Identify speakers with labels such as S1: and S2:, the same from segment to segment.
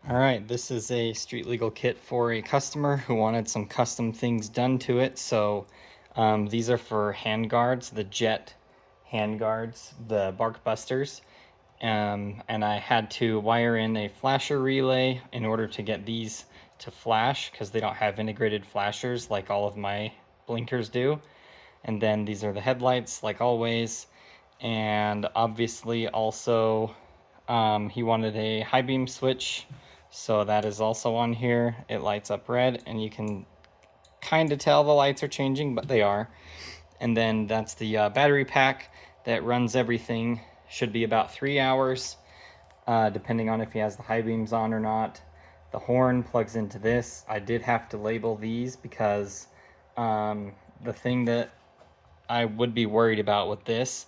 S1: All right, this is a street legal kit for a customer who wanted some custom things done to it. So these are for hand guards, the jet hand guards, the bark busters. And I had to wire in a flasher relay in order to get these to flash because they don't have integrated flashers like all of my blinkers do. And then these are the headlights like always. And obviously also he wanted a high beam switch, so that is also on here. It lights up red and you can kind of tell the lights are changing, but they are. And then that's the battery pack that runs everything. Should be about 3 hours, depending on if he has the high beams on or not. The horn plugs into this. I did have to label these because the thing that I would be worried about with this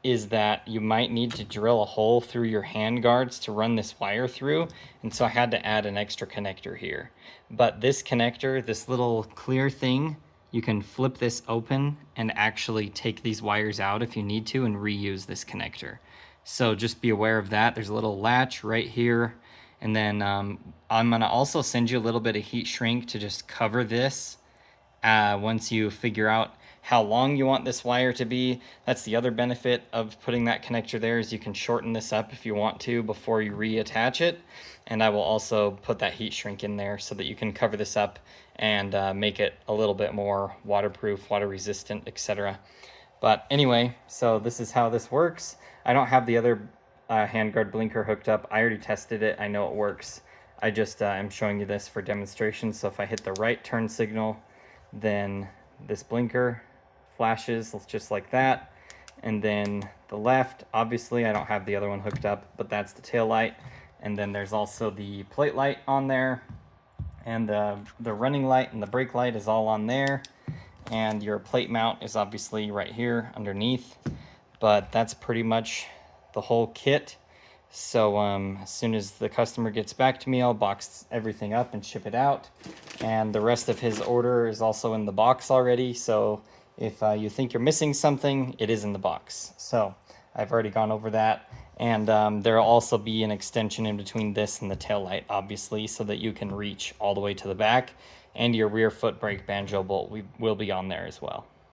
S1: is that you might need to drill a hole through your hand guards to run this wire through, and so I had to add an extra connector here. But this connector, this little clear thing, you can flip this open and actually take these wires out if you need to and reuse this connector. So just be aware of that. There's a little latch right here, and then I'm gonna also send you a little bit of heat shrink to just cover this once you figure out how long you want this wire to be. That's the other benefit of putting that connector there, is you can shorten this up if you want to before you reattach it. And I will also put that heat shrink in there so that you can cover this up and make it a little bit more waterproof, water resistant, etc. But anyway, so this is how this works. I don't have the other handguard blinker hooked up. I already tested it. I know it works. I just am showing you this for demonstration. So if I hit the right turn signal, then this blinker flashes just like that. And then the left, obviously I don't have the other one hooked up, but that's the tail light. And then there's also the plate light on there, and the running light and the brake light is all on there. And your plate mount is obviously right here underneath. But that's pretty much the whole kit. So as soon as the customer gets back to me, I'll box everything up and ship it out. And the rest of his order is also in the box already. So if you think you're missing something, it is in the box. So I've already gone over that. And there'll also be an extension in between this and the tail light, obviously, so that you can reach all the way to the back. And your rear foot brake banjo bolt will be on there as well.